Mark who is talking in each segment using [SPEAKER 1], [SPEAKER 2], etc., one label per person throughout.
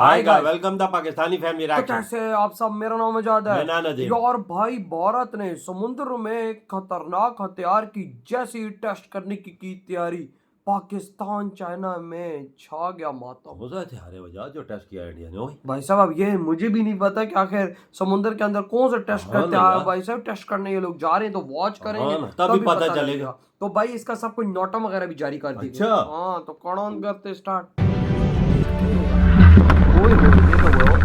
[SPEAKER 1] Hi guys, welcome the Pakistani family
[SPEAKER 2] तो
[SPEAKER 1] reaction.
[SPEAKER 2] कैसे हैं आप सब। मेरा नाम आजाद है
[SPEAKER 1] मैं नदीम।
[SPEAKER 2] यार भाई, भारत ने समुद्र में खतरनाक हथियार की जैसी टेस्ट करने की तैयारी। पाकिस्तान चाइना में छा गया मातम।
[SPEAKER 1] कौन सा हथियार है वजह जो टेस्ट किया इंडिया ने? ओए
[SPEAKER 2] भाई साहब, अब ये मुझे भी नहीं पता कि आखिर समुद्र के अंदर कौन सा टेस्ट
[SPEAKER 1] हाँ
[SPEAKER 2] करते
[SPEAKER 1] ना
[SPEAKER 2] हैं।
[SPEAKER 1] यार।
[SPEAKER 2] भाई साहब, टेस्ट करने ये लोग जा रहे हैं तो वॉच करेंगे,
[SPEAKER 1] हाँ ना, तभी पता
[SPEAKER 2] पता
[SPEAKER 1] चलेगा।
[SPEAKER 2] लगेगा। तो भाई इसका सब कुछ नोटा वगैरह भी जारी कर दी गई।
[SPEAKER 1] अच्छा।
[SPEAKER 2] हाँ, तो कौन ऑन करते स्टार्ट। ओए होए, ये तो वो
[SPEAKER 1] बहुत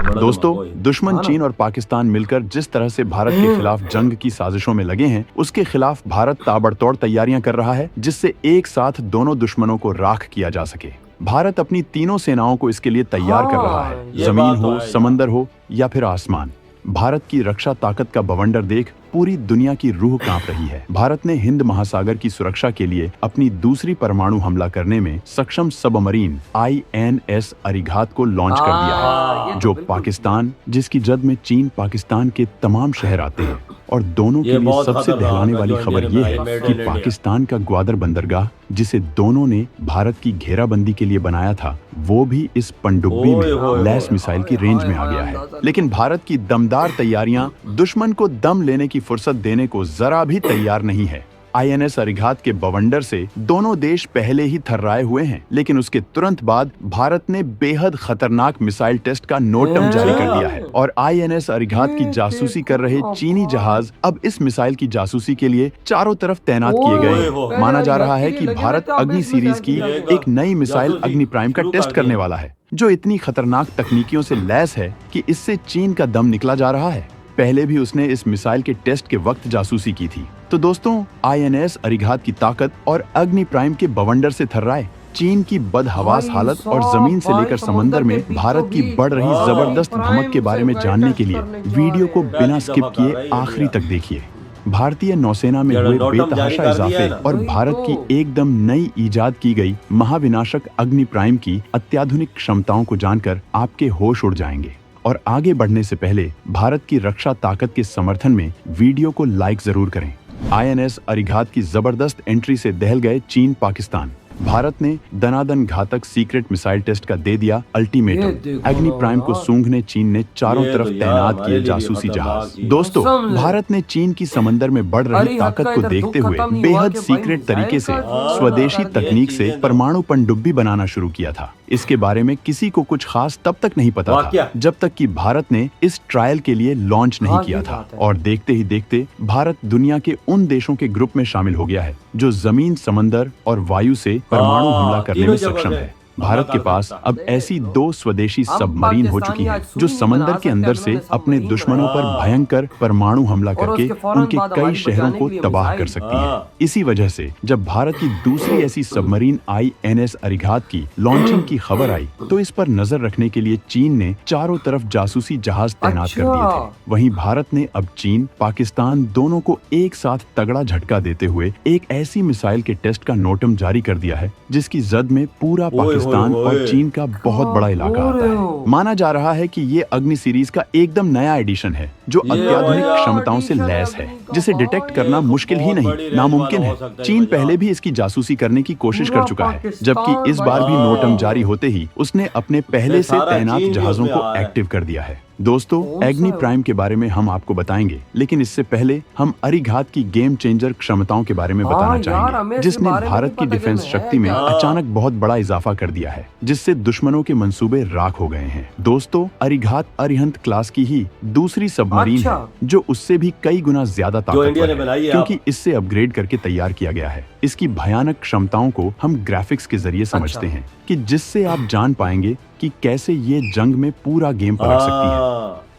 [SPEAKER 1] बड़ा
[SPEAKER 3] दोस्तों,
[SPEAKER 1] धमाका है।
[SPEAKER 3] दुश्मन
[SPEAKER 2] हाँ ना।
[SPEAKER 3] चीन और पाकिस्तान मिलकर जिस तरह से भारत के खिलाफ जंग की साजिशों में लगे हैं, उसके खिलाफ भारत ताबड़तोड़ तैयारियां कर रहा है, जिससे एक साथ दोनों दुश्मनों को राख किया जा सके। भारत अपनी तीनों सेनाओं को इसके लिए तैयार कर रहा है,
[SPEAKER 1] ये
[SPEAKER 3] जमीन
[SPEAKER 1] बात तो
[SPEAKER 3] हो,
[SPEAKER 1] है यार।
[SPEAKER 3] समंदर हो या फिर आसमान। भारत की रक्षा ताकत का बवंडर देख पूरी दुनिया की रूह कांप रही है। भारत ने हिंद महासागर की सुरक्षा के लिए अपनी दूसरी परमाणु हमला करने में सक्षम सबमरीन INS अरिघात को लॉन्च कर दिया
[SPEAKER 2] ये
[SPEAKER 3] है,
[SPEAKER 2] तो
[SPEAKER 3] जो
[SPEAKER 2] बिल्कुल
[SPEAKER 3] पाकिस्तान, जिसकी जद में चीन पाकिस्तान के तमाम शहर आते हैं। और दोनों के
[SPEAKER 1] ये
[SPEAKER 3] लिए
[SPEAKER 1] बहुत
[SPEAKER 3] सबसे
[SPEAKER 1] खतरनाक
[SPEAKER 3] दहलाने
[SPEAKER 1] है
[SPEAKER 3] वाली
[SPEAKER 1] जो
[SPEAKER 3] खबर
[SPEAKER 1] इंडिया
[SPEAKER 3] यह
[SPEAKER 1] ने
[SPEAKER 3] है
[SPEAKER 1] बनाई,
[SPEAKER 3] कि
[SPEAKER 1] made in India।
[SPEAKER 3] पाकिस्तान का ग्वादर बंदरगाह, जिसे दोनों ने भारत की घेराबंदी के लिए बनाया था, वो भी इस पनडुब्बी
[SPEAKER 1] ओए होए
[SPEAKER 3] में लैस
[SPEAKER 1] होए।
[SPEAKER 3] मिसाइल की रेंज में आ गया है। लेकिन भारत की दमदार तैयारियां दुश्मन को दम लेने की फुर्सत देने को जरा भी तैयार नहीं है। INS अरिघात के बवंडर से दोनों देश पहले ही थर्राए हुए हैं, लेकिन उसके तुरंत बाद भारत ने बेहद खतरनाक मिसाइल टेस्ट का नोटम जारी कर दिया है और INS अरिघात की जासूसी कर रहे चीनी जहाज अब इस मिसाइल की जासूसी के लिए चारों तरफ तैनात किए गए हैं। माना जा रहा है कि भारत अग्नि सीरीज की एक नई मिसाइल अग्नि प्राइम का टेस्ट करने वाला है, जो इतनी खतरनाक तकनीकियों से लैस है कि इससे चीन का दम निकला जा रहा है। पहले भी उसने इस मिसाइल के टेस्ट के वक्त जासूसी की थी। तो दोस्तों, INS अरिघात की ताकत और अग्नि प्राइम के बवंडर से थर्राए चीन की बदहवास हालत और जमीन से लेकर समंदर में भारत की बढ़ रही जबरदस्त धमक के बारे में जानने के लिए वीडियो को बिना स्किप किए आखिरी तक देखिए। भारतीय नौसेना में हुए बेतहाशा इजाफे और भारत की एकदम नई ईजाद की गई महाविनाशक अग्नि प्राइम की अत्याधुनिक क्षमताओं को जानकर आपके होश उड़ जाएंगे। और आगे बढ़ने से पहले भारत की रक्षा ताकत के समर्थन में वीडियो को लाइक जरूर करें। INS अरिघात की जबरदस्त एंट्री से दहल गए चीन पाकिस्तान। भारत ने दनादन घातक सीक्रेट मिसाइल टेस्ट का दे दिया अल्टीमेटम। अग्नि प्राइम को सूंघने चीन ने चारों
[SPEAKER 1] ये
[SPEAKER 3] तरफ
[SPEAKER 1] तो यार
[SPEAKER 3] तैनात
[SPEAKER 1] हमारे
[SPEAKER 3] किए
[SPEAKER 1] लिए
[SPEAKER 3] जासूसी
[SPEAKER 1] भी
[SPEAKER 3] जहाज।
[SPEAKER 1] खतरनाक ही।
[SPEAKER 3] दोस्तों,
[SPEAKER 2] कसम से।
[SPEAKER 3] भारत ने चीन की समंदर में बढ़ रही
[SPEAKER 2] अरे
[SPEAKER 3] ताकत
[SPEAKER 2] हद
[SPEAKER 3] को
[SPEAKER 2] का इधर
[SPEAKER 3] देखते
[SPEAKER 2] दुख
[SPEAKER 3] हुए
[SPEAKER 2] खत्म नहीं हुआ
[SPEAKER 3] बेहद
[SPEAKER 2] कि भाई
[SPEAKER 3] सीक्रेट
[SPEAKER 2] मिसाइल
[SPEAKER 3] तरीके से
[SPEAKER 2] का
[SPEAKER 3] स्वदेशी
[SPEAKER 2] कर दिया।
[SPEAKER 3] तकनीक से
[SPEAKER 1] चीजें तो-
[SPEAKER 3] परमाणु पनडुब्बी बनाना शुरू किया था। इसके बारे में किसी को कुछ खास तब तक नहीं पता
[SPEAKER 1] वाकया।
[SPEAKER 3] था जब तक कि भारत ने इस ट्रायल के लिए लॉन्च नहीं
[SPEAKER 2] हाँ,
[SPEAKER 3] किया
[SPEAKER 2] ये
[SPEAKER 3] था।
[SPEAKER 2] बात है।
[SPEAKER 3] और देखते ही देखते भारत दुनिया के उन देशों के ग्रुप में शामिल हो गया है जो जमीन, समंदर और वायु से परमाणु हमला करने
[SPEAKER 1] तीनों
[SPEAKER 3] में
[SPEAKER 1] जगह
[SPEAKER 3] सक्षम
[SPEAKER 1] से
[SPEAKER 3] है। भारत के पास अब ऐसी 2 स्वदेशी
[SPEAKER 2] हम
[SPEAKER 3] सबमरीन हो
[SPEAKER 2] पाकिस्तानी
[SPEAKER 3] चुकी हैं
[SPEAKER 2] आज
[SPEAKER 3] जो
[SPEAKER 2] सुई नहीं
[SPEAKER 3] समंदर
[SPEAKER 2] बना
[SPEAKER 3] के
[SPEAKER 2] सकते,
[SPEAKER 3] अंदर
[SPEAKER 2] अगले
[SPEAKER 3] से
[SPEAKER 2] ने
[SPEAKER 3] अपने
[SPEAKER 2] सबमरीन
[SPEAKER 3] दुश्मनों पर
[SPEAKER 1] बनाया।
[SPEAKER 3] भयंकर परमाणु हमला
[SPEAKER 2] और
[SPEAKER 3] करके
[SPEAKER 2] उसके फौरन
[SPEAKER 3] उनके
[SPEAKER 2] बाद
[SPEAKER 3] कई
[SPEAKER 2] हमारी
[SPEAKER 3] शहरों
[SPEAKER 2] बचाने
[SPEAKER 3] को
[SPEAKER 2] के लिए
[SPEAKER 3] तबाह
[SPEAKER 2] मिसाइल।
[SPEAKER 3] कर सकती है।
[SPEAKER 1] हाँ।
[SPEAKER 3] इसी वजह से जब भारत की दूसरी ऐसी सबमरीन INS अरिघात की लॉन्चिंग की खबर आई, तो इस पर नजर रखने के लिए चीन ने चारों तरफ जासूसी जहाज तैनात कर दिए
[SPEAKER 2] अच्छा।
[SPEAKER 3] थे। वहीं भारत ने अब चीन, पाकिस्तान दोनों को एक साथ तगड़ा झटका देते हुए एक ऐसी मिसाइल के टेस्ट का नोटम जारी कर दिया है जिसकी जद में पूरा पाकिस्तान
[SPEAKER 1] ओए।
[SPEAKER 3] और चीन का बहुत बड़ा इलाका आता है। माना जा रहा है कि ये अग्नि सीरीज का एकदम नया एडिशन है जो
[SPEAKER 1] ये
[SPEAKER 3] अत्याधुनिक
[SPEAKER 1] नया
[SPEAKER 3] क्षमताओं से
[SPEAKER 2] एडिशन
[SPEAKER 3] लैस है,
[SPEAKER 2] अग्नि का।
[SPEAKER 3] जिसे डिटेक्ट करना
[SPEAKER 1] ये
[SPEAKER 3] मुश्किल ही
[SPEAKER 1] बहुत बड़ी
[SPEAKER 3] नहीं,
[SPEAKER 1] रेंज
[SPEAKER 3] नामुमकिन
[SPEAKER 1] वाला
[SPEAKER 3] है।
[SPEAKER 1] हो सकता है
[SPEAKER 3] चीन
[SPEAKER 1] भैया।
[SPEAKER 3] पहले भी इसकी जासूसी करने की कोशिश कर
[SPEAKER 2] पूरा
[SPEAKER 3] चुका है,
[SPEAKER 2] पाकिस्तान
[SPEAKER 3] जबकि इस बार भी
[SPEAKER 2] भाई।
[SPEAKER 3] नोटम जारी होते ही उसने अपने पहले से
[SPEAKER 1] सारा
[SPEAKER 3] तैनात
[SPEAKER 1] चीन भी
[SPEAKER 3] जहाजों
[SPEAKER 1] उसमें
[SPEAKER 3] को
[SPEAKER 1] आ रहा है।
[SPEAKER 3] एक्टिव कर दिया है। दोस्तों,
[SPEAKER 2] कौन सा
[SPEAKER 3] एग्नि
[SPEAKER 2] है वो?
[SPEAKER 3] प्राइम के बारे में हम आपको बताएंगे, लेकिन इससे पहले हम अरिघात की गेम चेंजर क्षमताओं के बारे में
[SPEAKER 2] हाँ
[SPEAKER 3] बताना
[SPEAKER 2] यार,
[SPEAKER 3] चाहेंगे,
[SPEAKER 2] हमें इसके
[SPEAKER 3] जिसने
[SPEAKER 2] बारे में
[SPEAKER 3] भारत
[SPEAKER 2] नहीं
[SPEAKER 3] की
[SPEAKER 2] पता कि
[SPEAKER 3] डिफेंस
[SPEAKER 2] है
[SPEAKER 3] शक्ति में
[SPEAKER 2] क्या।
[SPEAKER 3] अचानक बहुत बड़ा इजाफा कर दिया है, जिससे दुश्मनों के मंसूबे राख हो गए हैं। दोस्तों, अरिघात अरिहंत क्लास की ही दूसरी सबमरीन
[SPEAKER 2] अच्छा।
[SPEAKER 3] है जो उससे भी कई गुना ज्यादा
[SPEAKER 1] जो इंडिया
[SPEAKER 3] ताकतवर
[SPEAKER 1] ने बनाई
[SPEAKER 3] है,
[SPEAKER 1] है
[SPEAKER 3] क्योंकि इससे अपग्रेड करके तैयार किया गया है। इसकी भयानक क्षमताओं को हम ग्राफिक्स के जरिए समझते हैं कि जिससे आप जान पाएंगे कि कैसे ये जंग में पूरा गेम पलट सकती है।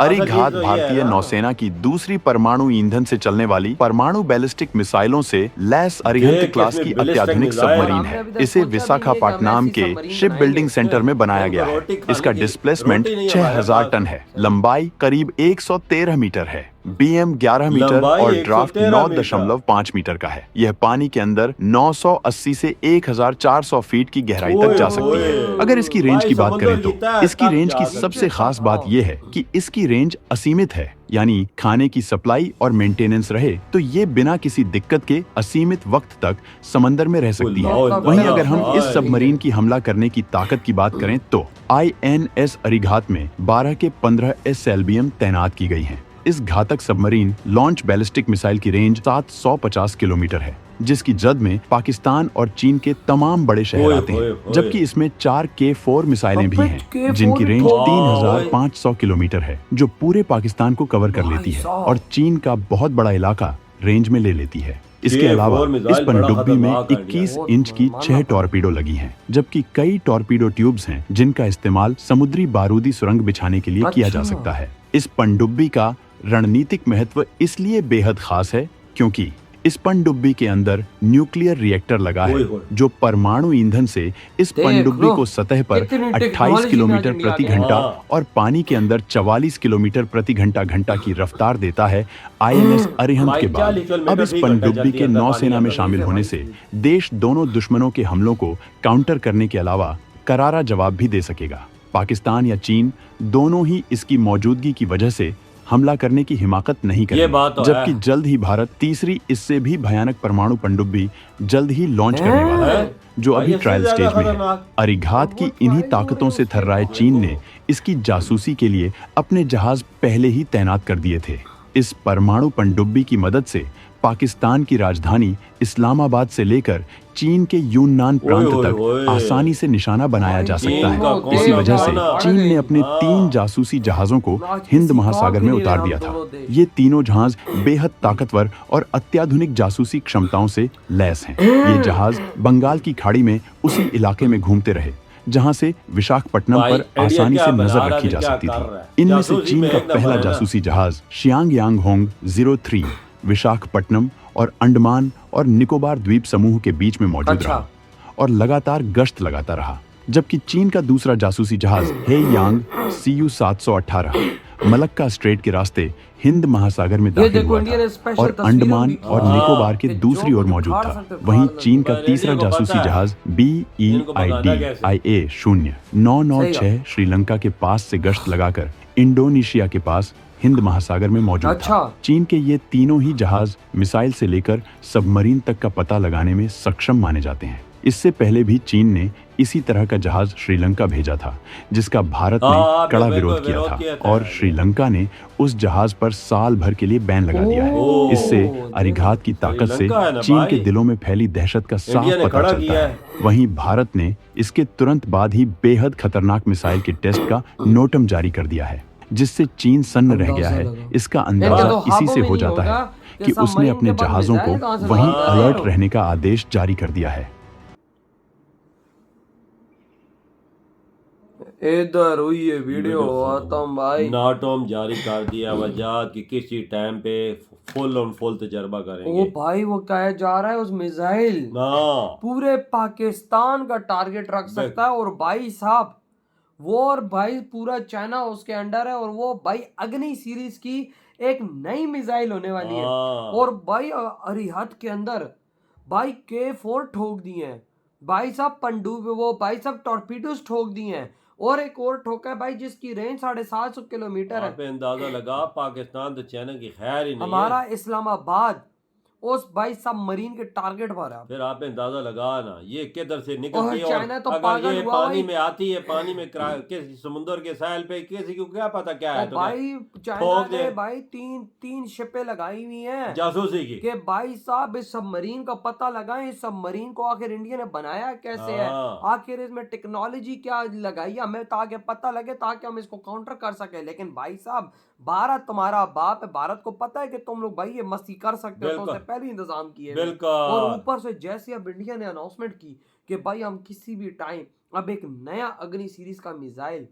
[SPEAKER 3] अरिघात भारतीय नौसेना की दूसरी परमाणु ईंधन से चलने वाली परमाणु बैलिस्टिक मिसाइलों से लैस अरिहंत क्लास की अत्याधुनिक सबमरीन है। इसे विशाखापट्टनम के शिप बिल्डिंग सेंटर में बनाया गया है। इसका डिस्प्लेसमेंट 6000 टन है, लंबाई करीब 113 मीटर है BM 11 मीटर
[SPEAKER 1] लंबाई
[SPEAKER 3] और
[SPEAKER 1] 113
[SPEAKER 3] ड्राफ्ट
[SPEAKER 1] मीटर।
[SPEAKER 3] 9.5 मीटर का है। यह पानी के अंदर 980 से 1400 फीट की गहराई तक जा सकती है। अगर इसकी रेंज की बात करें तो इसकी रेंज की सबसे खास बात यह है कि इसकी रेंज असीमित है, यानी खाने की सप्लाई और मेंटेनेंस रहे तो ये बिना किसी दिक्कत के असीमित वक्त तक समंदर में रह सकती है। वहीं अगर हम इस सबमरीन की हमला करने की ताकत की बात करें तो INS अरिघात में 12 के 15 SLBM तैनात की गई हैं। इस घातक सबमरीन लॉन्च बैलिस्टिक मिसाइल की रेंज 750 किलोमीटर है, जिसकी जद में पाकिस्तान और चीन के तमाम बड़े शहर आते हैं, जबकि इसमें 4 K4 मिसाइलें भी हैं, जिनकी रेंज 3500 किलोमीटर है, जो पूरे पाकिस्तान को कवर कर लेती है और चीन का बहुत बड़ा इलाका रेंज में ले लेती है। इसके अलावा इस पनडुब्बी में 21 इंच की 6 टॉर्पीडो लगी हैं, जबकि कई टॉर्पीडो ट्यूब्स हैं जिनका इस्तेमाल समुद्री बारूदी सुरंग बिछाने के लिए किया जा सकता है। इस पनडुब्बी का रणनीतिक महत्व इसलिए बेहद खास है क्योंकि इस पनडुब्बी के अंदर न्यूक्लियर रिएक्टर लगा है, जो परमाणु ईंधन से इस पनडुब्बी को सतह पर 28 किलोमीटर प्रति घंटा और पानी के अंदर 44 किलोमीटर प्रति घंटा की रफ्तार देता है। INS अरिहंत के बाद अब इस पनडुब्बी के नौसेना में शामिल होने से देश दोनों दुश्मनों के हमलों को काउंटर करने के अलावा करारा जवाब भी दे सकेगा। पाकिस्तान या चीन दोनों ही इसकी मौजूदगी की वजह से हमला करने की हिमाकत नहीं करेंगे, जबकि जल्द ही भारत तीसरी इससे भी भयानक परमाणु पनडुब्बी जल्द ही लॉन्च करने वाला है, जो अभी ट्रायल स्टेज में है। अरिघात की इन्हीं ताकतों से थर्राए चीन ने इसकी जासूसी के लिए अपने जहाज पहले ही तैनात कर दिए थे। इस परमाणु पनडुब्बी की मदद से पाकिस्तान की राजधानी इस्लामाबाद से लेकर चीन के यूनान प्रांत तक आसानी से निशाना बनाया जा सकता है। इसी वजह से चीन ने अपने 3 जासूसी जहाजों को हिंद महासागर में उतार दिया था। ये तीनों जहाज बेहद ताकतवर और अत्याधुनिक जासूसी क्षमताओं से लैस हैं। ये जहाज बंगाल की खाड़ी में उसी इलाके में घूमते रहे जहां से विशाखापट्टनम पर आसानी से नजर रखी जा सकती थी। इनमें से चीन का पहला जासूसी जहाज शियांग यांग होंग 03 विशाखापट्टनम और अंडमान और निकोबार द्वीप समूह के बीच में मौजूद रहा और लगातार गश्त लगाता रहा, जबकि चीन का दूसरा जासूसी जहाज हे यांग CU 718 मलक्का स्ट्रेट के रास्ते हिंद महासागर में दाखिल हुआ था और अंडमान और निकोबार के दूसरी ओर मौजूद था। वहीं चीन का तीसरा जासूसी जहाज BEID IA 0996 श्रीलंका के पास से गश्त लगाकर इंडोनेशिया के पास हिंद महासागर में मौजूद था। चीन के ये तीनों ही जहाज मिसाइल से लेकर सबमरीन तक का पता लगाने में सक्षम माने जाते हैं। इससे पहले भी चीन ने इसी तरह का जहाज श्रीलंका भेजा था, जिसका भारत ने कड़ा विरोध किया था और श्रीलंका ने उस जहाज पर साल भर के लिए बैन लगा दिया है। इससे अरिघात की ताकत से चीन के दिलों में फैली दहशत का साफ पता चलता है। वहीं भारत ने इसके तुरंत बाद ही बेहद खतरनाक मिसाइल के टेस्ट का नोटम जारी कर दिया है, जिससे चीन सन्न रह गया है। इसका अंदाजा इसी से हो जाता है कि उसने अपने जहाजों को वहीं अलर्ट रहने का आदेश जारी कर दिया है।
[SPEAKER 2] इधर हुई है वीडियो आतम भाई
[SPEAKER 1] नाटोम जारी कर दिया वजात कि किसी टाइम पे फुल ऑन फुल तजर्बा करेंगे।
[SPEAKER 2] वो भाई वो कहा जा रहा है उस मिसाइल पूरे पाकिस्तान का टारगेट रख सकता है। और भाई साहब वो और भाई पूरा चाइना उसके अंडर है और वो भाई अग्नि सीरीज की एक नई मिसाइल होने वाली है। और भाई अरिहत के अंदर भाई K4 ठोक दिए हैं भाई साहब, पनडुब्बी वो भाई साहब टॉर्पीडोज ठोक दिए हैं और एक और ठोका है भाई जिसकी रेंज 750 किलोमीटर है।
[SPEAKER 1] अंदाजा लगा पाकिस्तान तो चाइना की खैर ही नहीं
[SPEAKER 2] हमारा
[SPEAKER 1] है।
[SPEAKER 2] इस्लामाबाद उस भाई सबमरीन के टारगेट पर है।
[SPEAKER 1] फिर आप अंदाजा लगा ना ये किधर से निकलती है
[SPEAKER 2] चाइना तो
[SPEAKER 1] अगर ये पानी में आती है, पानी में किसी समुद्र के साहिल पे किसी को क्या पता क्या है।
[SPEAKER 2] भाई चाइना ने भाई तीन शिपें लगाई हुई हैं
[SPEAKER 1] जासूसी की
[SPEAKER 2] कि भाई साहब इस सबमरीन का पता लगाएं, इस सबमरीन को आखिर इंडिया ने बनाया कैसे है, आखिर इसमें टेक्नोलॉजी क्या लगाई हमें ताकि पता लगे, ताकि हम इसको काउंटर कर सके। लेकिन भाई साहब भारत तुम्हारा बाप है, भारत को पता है कि तुम लोग भाई ये मस्ती कर सकते हो, तो उससे पहले इंतजाम किए। और ऊपर से जैसे अब इंडिया ने अनाउंसमेंट की कि भाई हम किसी भी टाइम अब एक नया अग्नि सीरीज का मिसाइल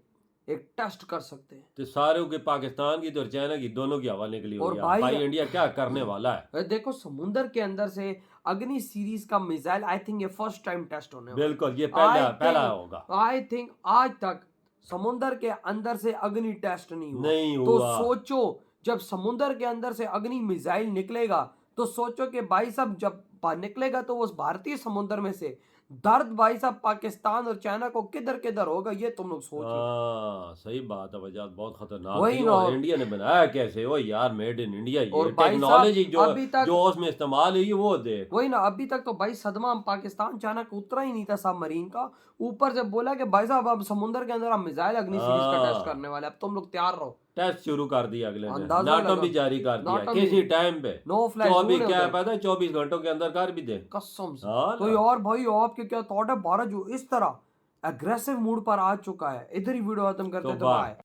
[SPEAKER 2] एक टेस्ट कर सकते हैं,
[SPEAKER 1] तो सारे के पाकिस्तान की तो चाइना की दोनों की हवा निकली
[SPEAKER 2] और
[SPEAKER 1] भाई, भाई इंडिया क्या करने वाला है।
[SPEAKER 2] देखो समुद्र के अंदर से अग्नि सीरीज का मिसाइल आई थिंक ये फर्स्ट टाइम टेस्ट होने वाला।
[SPEAKER 1] बिल्कुल ये पहला होगा।
[SPEAKER 2] आई थिंक आज तक समुद्र के अंदर से अग्नि टेस्ट नहीं हुआ।
[SPEAKER 1] नहीं
[SPEAKER 2] तो
[SPEAKER 1] हुआ।
[SPEAKER 2] सोचो जब समुद्र के अंदर से अग्नि मिसाइल निकलेगा तो सोचो कि भाई साहब जब निकलेगा तो वो उस भारतीय समुद्र में से दर्द भाई साहब पाकिस्तान और चाइना को किधर किधर होगा, ये तुम लोग सोचो।
[SPEAKER 1] हाँ सही बात है वजाद, बहुत खतरनाक
[SPEAKER 2] वही
[SPEAKER 1] थी।
[SPEAKER 2] ना।
[SPEAKER 1] और इंडिया ने बनाया कैसे हो यार, मेड इन इंडिया। ये
[SPEAKER 2] और भाई साहब
[SPEAKER 1] टेक्नोलॉजी जो
[SPEAKER 2] अभी तक
[SPEAKER 1] जो उसमें इस्तेमाल हुई वो देख।
[SPEAKER 2] वही ना, अभी तक तो भाई सदमा पाकिस्तान चाइना को उतरा ही नहीं था सबमरीन का। ऊपर से बोला कि भाई साहब अब समुद्र के अंदर हम मिसाइल अग्नि सीरीज का टेस्ट करने वाले, अब तुम लोग तैयार रहो।
[SPEAKER 1] टेस्ट शुरू कर दिया अगले ने,
[SPEAKER 2] अंदाजा
[SPEAKER 1] नाटो
[SPEAKER 2] लगा।
[SPEAKER 1] भी जारी कर दिया
[SPEAKER 2] नाटो
[SPEAKER 1] किसी
[SPEAKER 2] भी।
[SPEAKER 1] टाइम पे।
[SPEAKER 2] नो फ्लैश
[SPEAKER 1] तो अभी
[SPEAKER 2] मून है
[SPEAKER 1] क्या
[SPEAKER 2] उधर।
[SPEAKER 1] पता है 24 घंटों के अंदर कर भी दे
[SPEAKER 2] कसम से।
[SPEAKER 1] हाँ
[SPEAKER 2] तो
[SPEAKER 1] ना।
[SPEAKER 2] यार भाई आपके क्या थॉट है, भारत जो इस तरह एग्रेसिव मूड पर आ चुका है। इधर ही वीडियो खत्म करते
[SPEAKER 1] तो
[SPEAKER 2] हैं, तो
[SPEAKER 1] बाय।
[SPEAKER 2] बाय।